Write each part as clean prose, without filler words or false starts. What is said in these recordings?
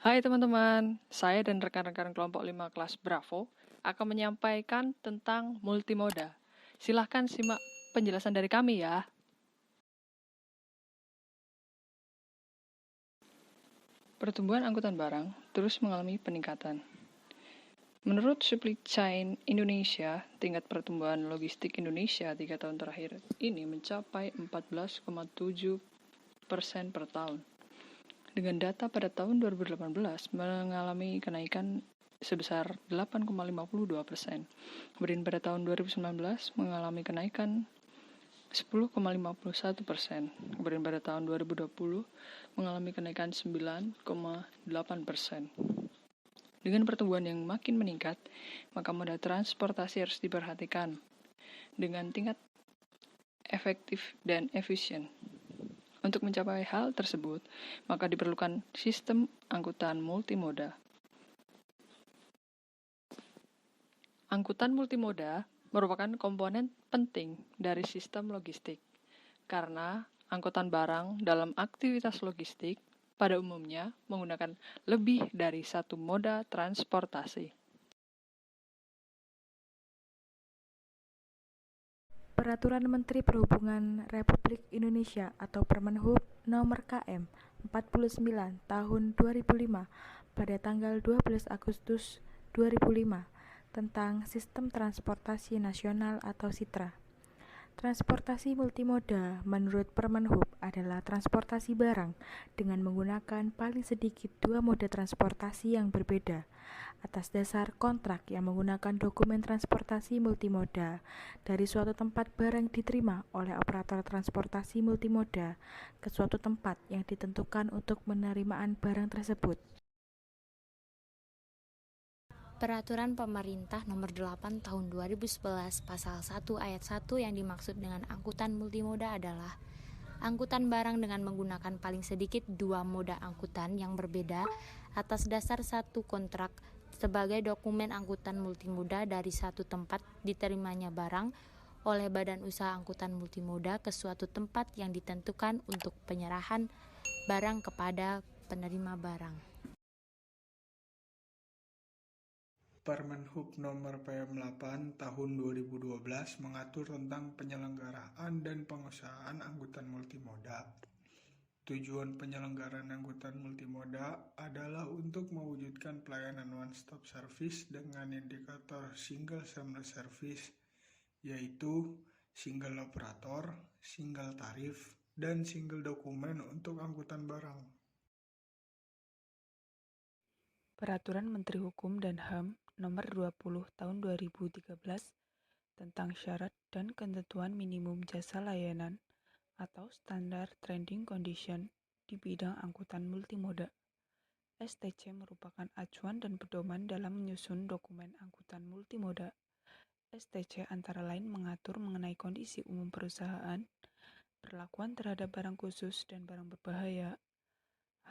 Hai teman-teman, saya dan rekan-rekan kelompok 5 kelas Bravo akan menyampaikan tentang multimoda. Silahkan simak penjelasan dari kami ya. Pertumbuhan angkutan barang terus mengalami peningkatan. Menurut Supply Chain Indonesia, tingkat pertumbuhan logistik Indonesia 3 tahun terakhir ini mencapai 14,7% per tahun. Dengan data pada tahun 2018 mengalami kenaikan sebesar 8,52%. Kemudian pada tahun 2019 mengalami kenaikan 10,51%. Kemudian pada tahun 2020 mengalami kenaikan 9,8%. Dengan pertumbuhan yang makin meningkat, maka moda transportasi harus diperhatikan dengan tingkat efektif dan efisien. Untuk mencapai hal tersebut, maka diperlukan sistem angkutan multimoda. Angkutan multimoda merupakan komponen penting dari sistem logistik, karena angkutan barang dalam aktivitas logistik pada umumnya menggunakan lebih dari satu moda transportasi. Peraturan Menteri Perhubungan Republik Indonesia atau Permenhub Nomor KM 49 Tahun 2005 pada tanggal 12 Agustus 2005 tentang Sistem Transportasi Nasional atau SITRA. Transportasi multimoda menurut Permenhub adalah transportasi barang dengan menggunakan paling sedikit dua moda transportasi yang berbeda atas dasar kontrak yang menggunakan dokumen transportasi multimoda dari suatu tempat barang diterima oleh operator transportasi multimoda ke suatu tempat yang ditentukan untuk penerimaan barang tersebut. Peraturan Pemerintah Nomor 8 Tahun 2011 Pasal 1 Ayat 1 yang dimaksud dengan angkutan multimoda adalah angkutan barang dengan menggunakan paling sedikit dua moda angkutan yang berbeda atas dasar satu kontrak sebagai dokumen angkutan multimoda dari satu tempat diterimanya barang oleh Badan Usaha Angkutan Multimoda ke suatu tempat yang ditentukan untuk penyerahan barang kepada penerima barang. Permenhub Nomor PM8 Tahun 2012 mengatur tentang penyelenggaraan dan pengusahaan angkutan multimoda. Tujuan penyelenggaraan angkutan multimoda adalah untuk mewujudkan pelayanan one-stop service dengan indikator single seamless service, yaitu single operator, single tarif, dan single dokumen untuk angkutan barang. Peraturan Menteri Hukum dan HAM Nomor 20 Tahun 2013 tentang syarat dan ketentuan minimum jasa layanan atau Standard Trading Condition di bidang angkutan multimoda. STC merupakan acuan dan pedoman dalam menyusun dokumen angkutan multimoda. STC antara lain mengatur mengenai kondisi umum perusahaan, perlakuan terhadap barang khusus dan barang berbahaya,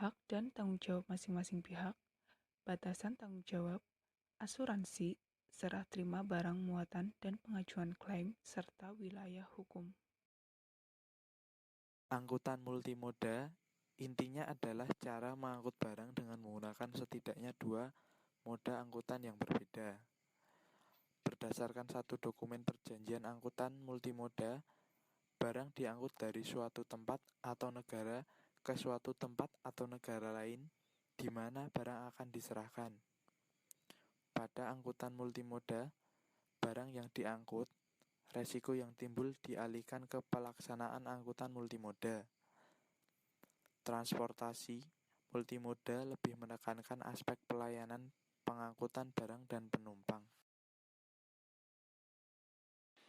hak dan tanggung jawab masing-masing pihak, batasan tanggung jawab, asuransi, serah terima barang muatan dan pengajuan klaim, serta wilayah hukum. Angkutan multimoda intinya adalah cara mengangkut barang dengan menggunakan setidaknya dua moda angkutan yang berbeda. Berdasarkan satu dokumen perjanjian angkutan multimoda, barang diangkut dari suatu tempat atau negara ke suatu tempat atau negara lain di mana barang akan diserahkan. Pada angkutan multimoda, barang yang diangkut, resiko yang timbul dialihkan ke pelaksanaan angkutan multimoda. Transportasi multimoda lebih menekankan aspek pelayanan pengangkutan barang dan penumpang.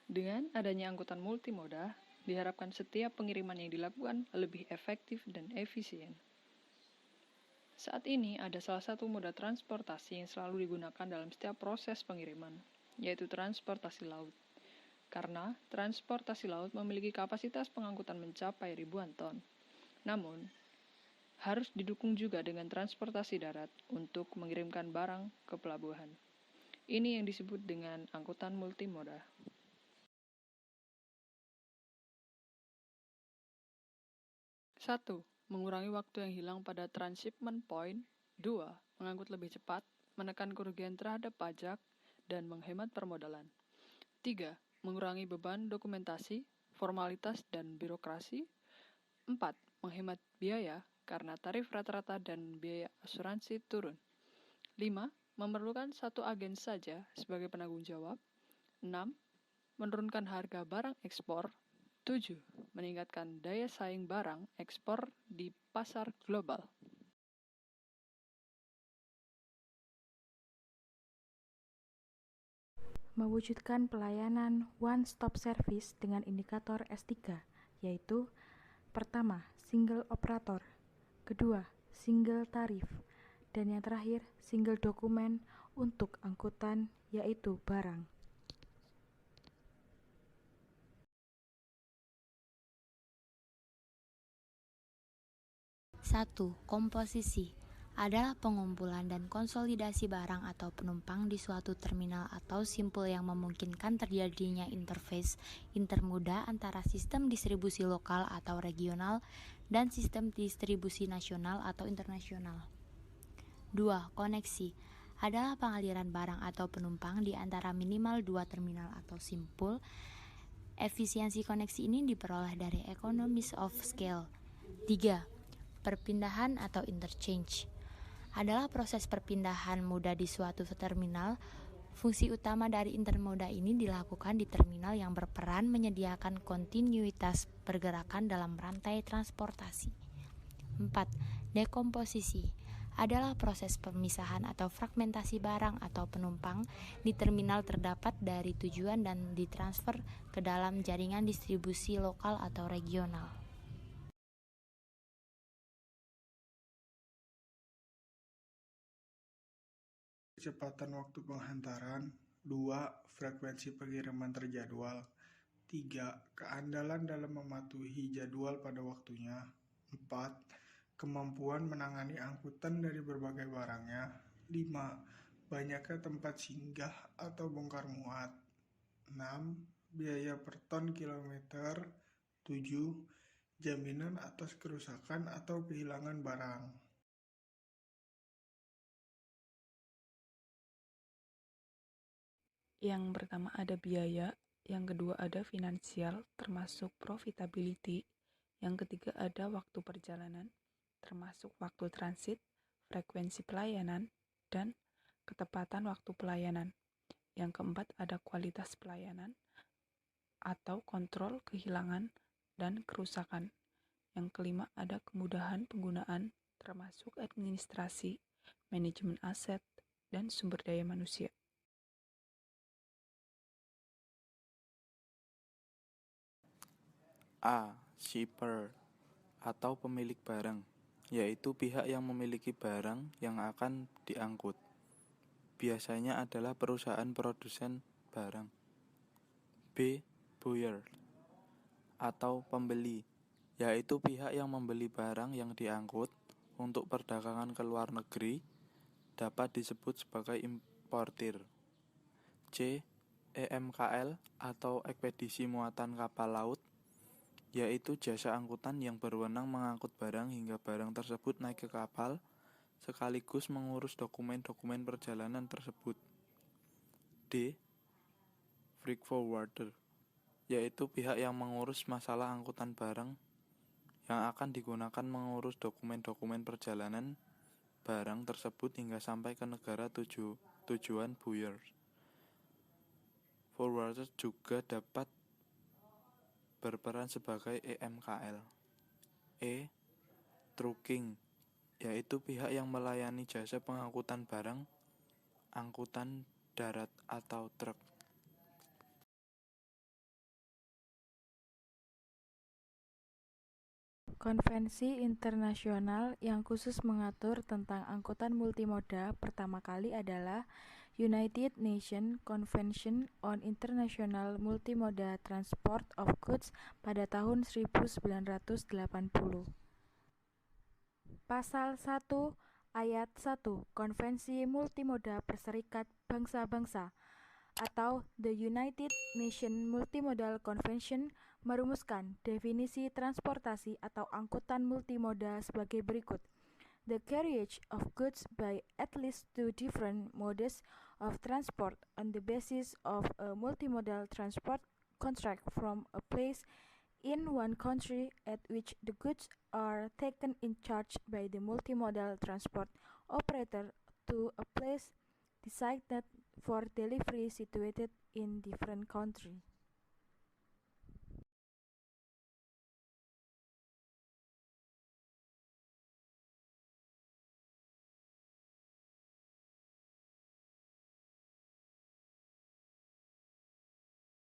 Dengan adanya angkutan multimoda, diharapkan setiap pengiriman yang dilakukan lebih efektif dan efisien. Saat ini ada salah satu moda transportasi yang selalu digunakan dalam setiap proses pengiriman, yaitu transportasi laut. Karena transportasi laut memiliki kapasitas pengangkutan mencapai ribuan ton. Namun, harus didukung juga dengan transportasi darat untuk mengirimkan barang ke pelabuhan. Ini yang disebut dengan angkutan multimoda. Satu, mengurangi waktu yang hilang pada transshipment point 2. Mengangkut lebih cepat, menekan kerugian terhadap pajak, dan menghemat permodalan. 3. Mengurangi beban dokumentasi, formalitas, dan birokrasi. 4. Menghemat biaya karena tarif rata-rata dan biaya asuransi turun. 5. Memerlukan satu agen saja sebagai penanggung jawab. 6. Menurunkan harga barang ekspor. 7. Meningkatkan daya saing barang ekspor di pasar global. Mewujudkan pelayanan one-stop service dengan indikator S3, yaitu pertama, single operator, kedua, single tarif, dan yang terakhir, single dokumen untuk angkutan, yaitu barang. Satu, komposisi adalah pengumpulan dan konsolidasi barang atau penumpang di suatu terminal atau simpul yang memungkinkan terjadinya interface intermoda antara sistem distribusi lokal atau regional dan sistem distribusi nasional atau internasional. 2. Koneksi adalah pengaliran barang atau penumpang di antara minimal 2 terminal atau simpul. Efisiensi koneksi ini diperoleh dari economies of scale. 3. Perpindahan atau interchange adalah proses perpindahan moda di suatu terminal. Fungsi utama dari intermoda ini dilakukan di terminal yang berperan menyediakan kontinuitas pergerakan dalam rantai transportasi. 4. Dekomposisi adalah proses pemisahan atau fragmentasi barang atau penumpang di terminal terdapat dari tujuan dan ditransfer ke dalam jaringan distribusi lokal atau regional. Kecepatan waktu penghantaran. 2. Frekuensi pengiriman terjadwal. 3. Keandalan dalam mematuhi jadwal pada waktunya. 4. Kemampuan menangani angkutan dari berbagai barangnya. 5. Banyaknya tempat singgah atau bongkar muat. 6. Biaya per ton kilometer. 7. Jaminan atas kerusakan atau kehilangan barang. Yang pertama ada biaya, yang kedua ada finansial termasuk profitability, yang ketiga ada waktu perjalanan termasuk waktu transit, frekuensi pelayanan, dan ketepatan waktu pelayanan. Yang keempat ada kualitas pelayanan atau kontrol kehilangan dan kerusakan. Yang kelima ada kemudahan penggunaan termasuk administrasi, manajemen aset, dan sumber daya manusia. A. Shipper atau pemilik barang, yaitu pihak yang memiliki barang yang akan diangkut. Biasanya adalah perusahaan produsen barang. B. Buyer atau pembeli, yaitu pihak yang membeli barang yang diangkut untuk perdagangan ke luar negeri, dapat disebut sebagai importir. C. EMKL atau ekspedisi muatan kapal laut, yaitu jasa angkutan yang berwenang mengangkut barang hingga barang tersebut naik ke kapal, sekaligus mengurus dokumen-dokumen perjalanan tersebut. D. Freight forwarder, yaitu pihak yang mengurus masalah angkutan barang yang akan digunakan mengurus dokumen-dokumen perjalanan barang tersebut hingga sampai ke negara tujuan buyer. Forwarder juga dapat berperan sebagai EMKL. E. Trucking, yaitu pihak yang melayani jasa pengangkutan barang, angkutan darat atau truk. Konvensi internasional yang khusus mengatur tentang angkutan multimoda pertama kali adalah United Nations Convention on International Multimodal Transport of Goods pada tahun 1980. Pasal 1 Ayat 1 Konvensi Multimoda Perserikat Bangsa-Bangsa atau The United Nations Multimodal Convention merumuskan definisi transportasi atau angkutan multimoda sebagai berikut. the carriage of goods by at least two different modes of transport on the basis of a multimodal transport contract from a place in one country at which the goods are taken in charge by the multimodal transport operator to a place designated for delivery situated in different country.